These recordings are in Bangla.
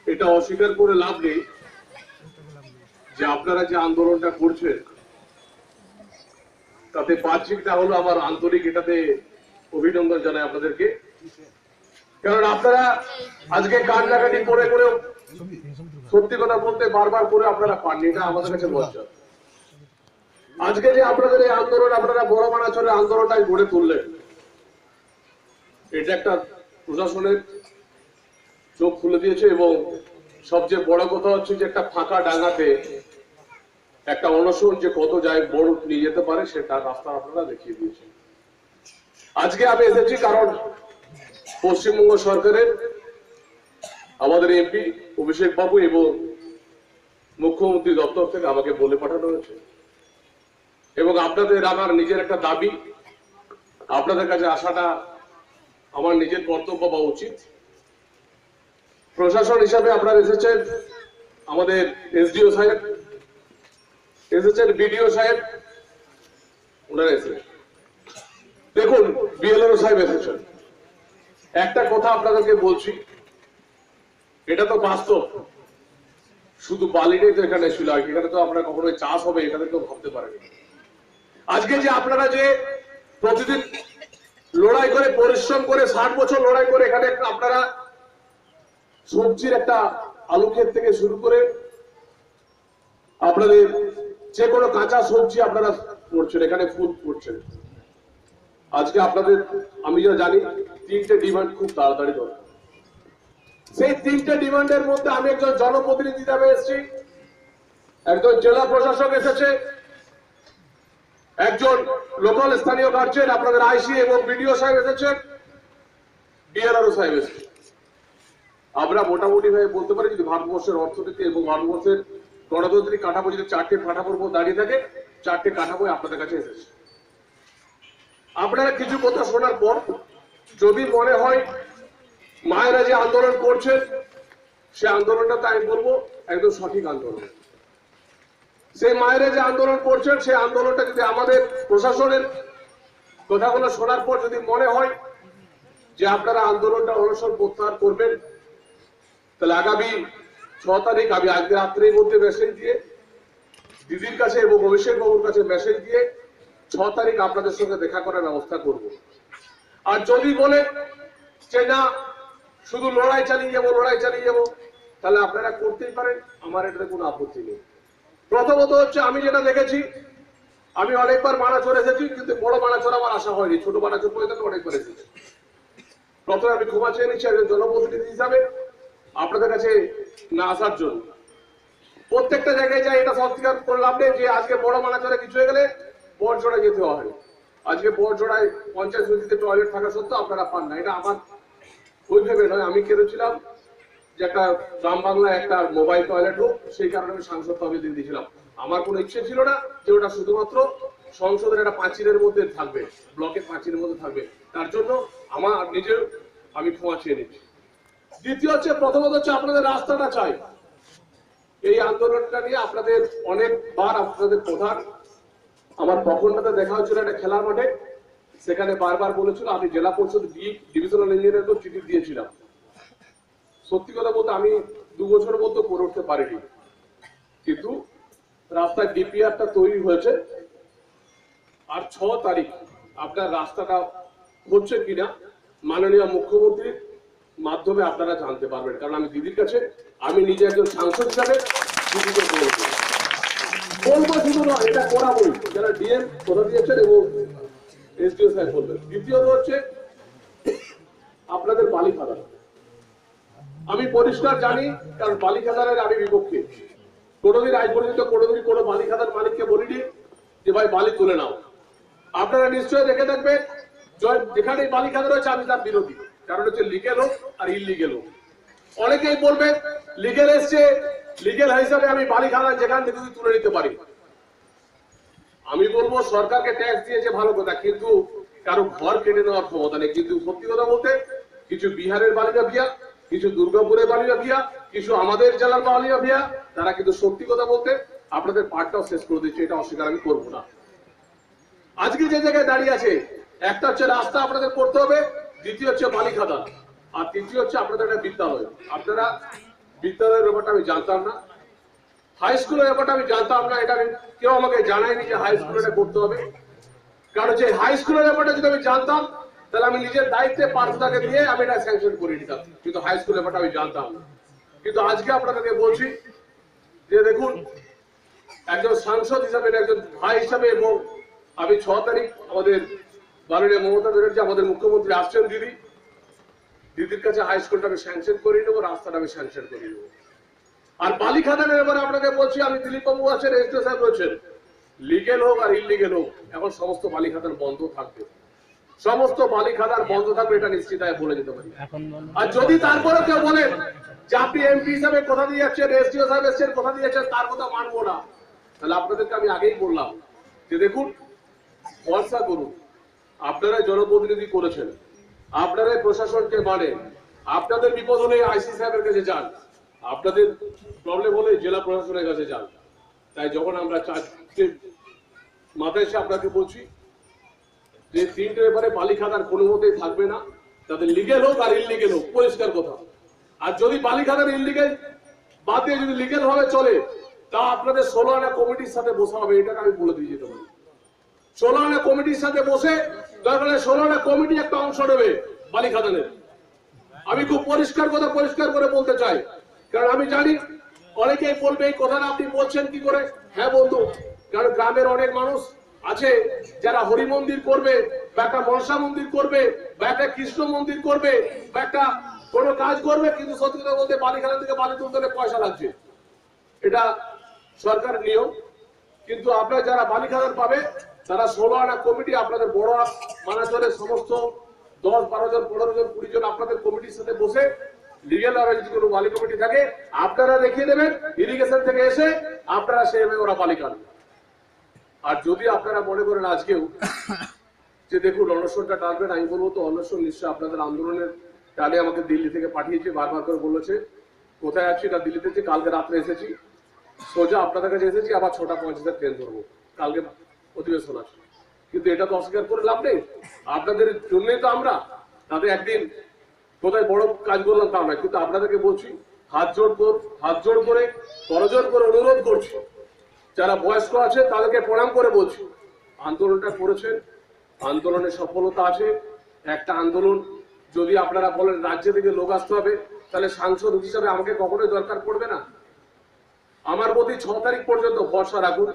এটা অস্বীকার করে লাভ নেই যে আপনারা যে আন্দোলনটা করছেন তাতে বাহ্যিকটা হলো আমার আন্তরিক এটাতে অভিনন্দন জানাই আপনাদেরকে। কারণ আপনারা আজকে কান্নাকাটি করে করেও সত্যি কথা বলতে বারবার করে আপনারা পাননি, এটা আমাদের কাছে লজ্জা। আজকে যে আপনাদের এই আন্দোলন, আপনারা বড় মানাচলে আন্দোলনটাই গড়ে তুললেন, এটা একটা প্রশাসনের চোখ খুলে দিয়েছে। এবং সবচেয়ে বড় কথা হচ্ছে যে একটা ফাঁকা ডাঙ্গাতে একটা অনশন যে কত জায়গায় বড় নিয়ে যেতে পারে সেটা রাস্তা আপনারা দেখিয়ে দিয়েছেন। আজকে আমি এসেছি কারণ পশ্চিমবঙ্গ সরকারের আমাদের এমপি অভিষেক বাবু এবং মুখ্যমন্ত্রী দপ্তর থেকে আমাকে বলে পাঠানো হয়েছে, এবং আপনাদের আমার নিজের একটা দাবি, আপনাদের কাছে আসাটা আমার নিজের কর্তব্য বা উচিত। প্রশাসন হিসাবে আপনারা এসেছেন, আমাদের এসডিও সাহেব এসেছেন, বিডিও সাহেব ওনারা এসেছেন, দেখুন বিএলআরও সাহেব এসেছেন। একটা কথা আপনাদেরকে বলছি, এটা তো বাস্তব, শুধু বালিটাই তো এখানে ছিল, এখানে তো আপনারা কখনো চাষ হবে এখানে তো ভাবতে পারেন। আজকে যে আপনারা যে প্রতিদিন লড়াই করে পরিশ্রম করে 60 বছর লড়াই করে এখানে আপনারা সবজির একটা আলু ক্ষেত থেকে শুরু করে আপনাদের যে কোনো কাঁচা সবজি আপনারা করছেন, এখানে ফুল করছেন। আজকে আপনাদের আমি যা জানি 3টে ডিমান্ড খুব তাড়াতাড়ি দরকার। সেই 3টে ডিমান্ডের মধ্যে আমি একজন জনপ্রতিনিধি হিসাবে এসেছি, একজন জেলা প্রশাসক এসেছে, একজন লোকাল স্থানীয় গার্জেন আপনাদের আইসি এবং বিডিও সাহেব এসেছেন, বিএলআরও সাহেব এসেছে। আমরা মোটামুটি ভাবে বলতে পারি যদি ভারতবর্ষের অর্থনীতি এবং ভারতবর্ষের গণতান্ত্রিক কাঠামো যদি 4টে কাঠামোর উপর দাঁড়িয়ে থাকে, 4টে কাঠামোই আপনাদের কাছে এসেছে। আপনারা কিছু কথা শোনার পর যদি মনে হয় মায়েরা যে আন্দোলন করছেন সে আন্দোলনটা তো আমি বলবো একদম সঠিক আন্দোলন। সেই মায়েরা যে আন্দোলন করছেন সেই আন্দোলনটা যদি আমাদের প্রশাসনের কথাগুলো শোনার পর যদি মনে হয় যে আপনারা আন্দোলনটা অনশন প্রত্যাহার করবেন, তাহলে আগামী 6 তারিখ আমি আজকে রাত্রের মধ্যে মেসেজ দিয়ে দিদির কাছে এবং অভিষেক বাবুর কাছে মেসেজ দিয়ে 6 তারিখ আপনাদের সঙ্গে দেখা করার ব্যবস্থা করব। আর যদি বলে যে না শুধু লড়াই চালিয়ে যাবো তাহলে আপনারা করতেই পারেন, আমার এটাতে কোনো আপত্তি নেই। প্রথমত হচ্ছে আমি যেটা দেখেছি, আমি অনেকবার মানাচর এসেছি কিন্তু বড় মানাচর আমার আসা হয়নি, ছোট মানাচর পর্যন্ত অনেকবার এসেছি। প্রথমে আমি ক্ষমা চেয়ে নিচ্ছি একজন জনপ্রতিনিধি হিসাবে আপনাদের কাছে না আসার জন্য। প্রত্যেকটা জায়গায় যাই এটা স্বীকার করলাম যে আজকে বড় মানাচরে কিছু হয়ে গেলে বড়জোড়ায় যেতে হয়। আজকে বড়জোড়ায় পঞ্চায়েত সমিতিতে টয়লেট থাকা সত্ত্বেও আপনারা পান না, এটা আমার ওই ভেবে নয়। আমি কেঁদেছিলাম যে একটা গ্রাম বাংলায় একটা মোবাইল টয়লেট হোক, সেই কারণে আমি সাংসদ তহবিল দিয়ে দিয়েছিলাম। আমার কোনো ইচ্ছে ছিল না যে ওটা শুধুমাত্র সংসদের একটা পাঁচিলের মধ্যে থাকবে, ব্লকের পাঁচিলের মধ্যে থাকবে, তার জন্য আমার নিজের আমি ক্ষমা চেয়ে নিচ্ছি। দ্বিতীয় হচ্ছে প্রথমত হচ্ছে আপনাদের রাস্তাটা চাই। এই আন্দোলনটা নিয়ে আপনাদের অনেকবার আপনাদের প্রধান আমার তখনটাতে দেখা হচ্ছিল একটা খেলার মাঠে, সেখানে বারবার বলেছিল আমি জেলা পরিষদ ডিভিশনাল ইঞ্জিনিয়ারকে চিঠি দিয়েছিলাম। সত্যি কথা বলতে আমি 2 বছরের মধ্যে করে উঠতে পারিনি, কিন্তু রাস্তায় ডিপিআরটা তৈরি হয়েছে। আর 6 তারিখ আপনার রাস্তাটা হচ্ছে কিনা মাননীয় মুখ্যমন্ত্রীর মাধ্যমে আপনারা জানতে পারবেন। কারণ আমি দিদির কাছে আমি নিজে একজন সাংসদ হিসাবে দিদিকে বলবো শুধু নয়, এটা করাবই, যারা ডিএম কথা দিয়েছেন এবং এসডিও সাহেব বলবেন। দ্বিতীয়ত হচ্ছে আপনাদের বালি খাদান। আমি পরিষ্কার জানি, কারণ বালি খাদানের আমি বিপক্ষে। কোনোদিন আজ পর্যন্ত কোনো বালি খাদান মালিককে বলিনি যে ভাই বালি তুলে নাও। আপনারা নিশ্চয়ই দেখে থাকবেন যেখানে বালি খাদান রয়েছে আমি তার বিরোধী, কারণ হচ্ছে লিগেল হোক আর ইলিগেল হোক। অনেকেই বলবে লিগেল এসছে, লিগেল হিসাবে আমি বালি খাদান যেখান থেকে তুলে নিতে পারি। আমি বলবো সরকারকে ট্যাক্স দিয়েছে ভালো কথা, কিন্তু কারো ঘর কেটে নেওয়ার ক্ষমতা নেই। কিন্তু সত্যি কথা বলতে কিছু বিহারের বালি মাফিয়া, কিছু দুর্গাপুরের বালি মাফিয়া, কিছু আমাদের জেলার বালি মাফিয়া, তারা কিন্তু সত্যি কথা বলতে আপনাদের পাঠটাও শেষ করে দিচ্ছে, এটা অস্বীকার আমি করবো না। আজকে যে জায়গায় দাঁড়িয়ে আছে, একটা হচ্ছে রাস্তা আপনাদের করতে হবে, দ্বিতীয় হচ্ছে বালি খাদান, আর তৃতীয় হচ্ছে আপনাদের একটা বিদ্যালয়। আপনারা বিদ্যালয়ের ব্যাপারটা আমি জানতাম না, হাই স্কুলের ব্যাপারটা আমি জানতাম না, এটা কেউ আমাকে জানায়নি যে হাই স্কুলে এটা করতে হবে। কারণ যে হাই স্কুলের ব্যাপারটা যদি আমি জানতাম তাহলে আমি নিজের দায়িত্বে পার্থটাকে দিয়ে আমি এটা স্যাংশন করে দিতাম, কিন্তু হাই স্কুলের ব্যাপারটা আমি জানতাম না। কিন্তু আজকে আপনাদেরকে বলছি যে দেখুন, একজন সাংসদ হিসাবে, একজন ভাই হিসাবে, এবং আমি 6 তারিখ আমাদের মাননীয় মমতা ব্যানার্জি আমাদের মুখ্যমন্ত্রী আসছেন, দিদির কাছে হাই স্কুলটা আমি স্যাংশন করে নেবো, রাস্তাটা আমি স্যাংশন করে নেবো। আর বালি খাদানের ব্যাপারে আপনাকে বলছি, আমি দিলীপ বাবু আছেন, এসডিও সাহেব রয়েছেন, লিগেল হোক আর ইলিগেল হোক এখন সমস্ত বালি খাদান বন্ধ থাকবে, সমস্ত বালি খাদান বন্ধ থাকবে, এটা নিশ্চিত বলে দিতে পারি। আর যদি তারপরে কেউ বলেন যে আপনি এমপি হিসাবে কথা দিয়ে যাচ্ছেন, এসডিও সাহেব এসছেন কথা দিয়ে যাচ্ছেন, তার কথা মানবো না, তাহলে আপনাদেরকে আমি আগেই বললাম যে দেখুন, ভরসা করুন, আপনারা জনপ্রতিনিধি করেছেন, আপনারা প্রশাসনকে মানেন, আপনাদের বিপদ হলে আইসি সাহেবের কাছে যান, আপনাদের প্রবলেম হলে জেলা প্রশাসনের কাছে যান। তাই যখন আমরা চারটে মাথায় এসে আপনাকে বলছি যে 3টে ব্যাপারে বালি খাদান কোনো মতেই থাকবে না, তাদের লিগেল হোক আর ইলিগেল হোক, পরিষ্কার কথা। আর যদি বালি খাদান ইলিগেল বাদ দিয়ে যদি লিগেল ভাবে চলে, তা আপনাদের 16 আনা কমিটির সাথে বসা হবে, এটাকে আমি বলে দিয়ে যেতে পারি। 16 আনা কমিটির সাথে বসে দরকার 16 আনা কমিটি একটা অংশ নেবে বালি খাদানের। আমি খুব পরিষ্কার কথা পরিষ্কার করে বলতে চাই, কারণ আমি জানি অনেকেই বলবে এই কথাটা আপনি বলছেন কি করে। হ্যাঁ বন্ধু, কারণ গ্রামের অনেক মানুষ আছে যারা হরি মন্দির করবে, বা একটা মনসা মন্দির করবে, বা একটা কৃষ্ণ মন্দির করবে, বা একটা কোনো কাজ করবে, কিন্তু সত্যি কথা বলতে বালি খাদান থেকে বালি তুলতে হলে পয়সা লাগছে, এটা সরকারের নিয়ম। কিন্তু আপনারা যারা বালি খাদান পাবে তারা 16 আনা কমিটি আপনাদের বড় মানাচলের সমস্ত 10, 12 জন, 15 জন, 20 জন আপনাদের কমিটির সাথে বসে লিগেল ভাবে যদি কোনো বালি কমিটি থাকে আপনারা দেখিয়ে দেবেন, ইরিগেশন থেকে এসে আপনারা সেইভাবে ওরা বালি কাটবে। আর যদি আপনারা মনে করেন আজকেও যে দেখুন অনশনটা টানবেন, আমি বলবো তো অনশন নিশ্চয় আপনাদের আন্দোলনের টানে আমাকে দিল্লি থেকে পাঠিয়েছে, বারবার করে বলেছে কোথায় আছি, না দিল্লিতে যে কালকে রাত্রে এসেছি, সোজা আপনাদের কাছে এসেছি, আবার 6টা 50 ট্রেন ধরবো, কালকে অধিবেশন আছে। কিন্তু এটা তো অস্বীকার করে লাভ নেই, আপনাদের জন্যই তো আমরা তাদের একদিন কোথায় বড় কাজ করলাম তা নয়, কিন্তু আপনাদেরকে বলছি হাত জোড় করে করজোড় করে অনুরোধ করছি, যারা বয়স্ক আছে তাদেরকে প্রণাম করে বলছি, আন্দোলনটা করেছেন, আন্দোলনের সফলতা আছে। একটা আন্দোলন যদি আপনারা বলেন রাজ্য থেকে লোক আসতে হবে, তাহলে সাংসদ হিসাবে আমাকে কখনোই দরকার পড়বে না। আমার প্রতি 6 তারিখ পর্যন্ত ভরসা রাখুন,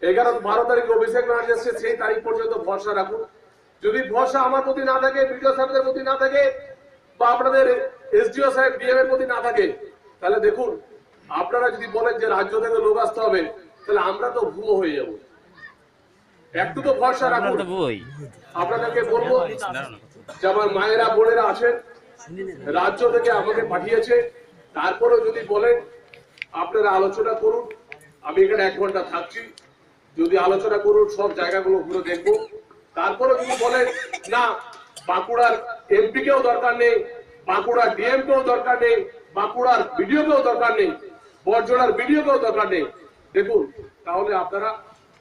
11-12 তারিখ অভিষেক ব্যানার্জি আসছে, সেই তারিখ পর্যন্ত ভরসা রাখুন। যদি ভরসা আমার প্রতি না থাকে, বিডিও সাহেবদের প্রতি না থাকে, বা আপনাদের এসডিও সাহেব ডিএম এর প্রতি না থাকে, তাহলে দেখুন আপনারা যদি বলেন যে রাজ্য থেকে লোক আসতে হবে, তাহলে আমরা তো ভুয়ো হয়ে যাব। একটু তো ভরসা রাখুন। আপনাদেরকে বলবো যে আমার মায়েরা বোনেরা আছেন, রাজ্য থেকে আমাকে পাঠিয়েছে, তারপরেও যদি বলেন আপনারা আলোচনা করুন, আমি এখানে 1 ঘন্টা থাকছি, যদি আলোচনা করুন সব জায়গাগুলো ঘুরে দেখবো। তারপরে যদি বলেন না বাঁকুড়ার এমপি কেও দরকার নেই, বাঁকুড়ার ডিএম কেও দরকার নেই, বাঁকুড়ার বিডিও কেও দরকার নেই, বরজোড়ার বিডিও কেও দরকার নেই, দেখুন তাহলে আপনারা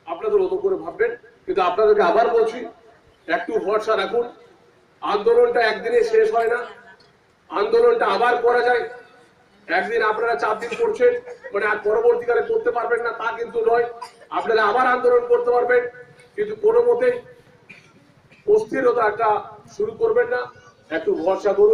আপনাদের মতো করে ভাববেন। কিন্তু আপনাদেরকে আবার বলছি একটু ভরসা রাখুন, আন্দোলনটা একদিনে শেষ হয় না, আন্দোলনটা আবার করা যায়। একদিন আপনারা 4 দিন করছেন মানে আর পরবর্তীকালে করতে পারবেন না তা কিন্তু নয়, আপনারা আবার আন্দোলন করতে পারবেন, কিন্তু কোনো মতেই অস্থিরতা একটা শুরু করবেন না, একটু ভরসা করুন।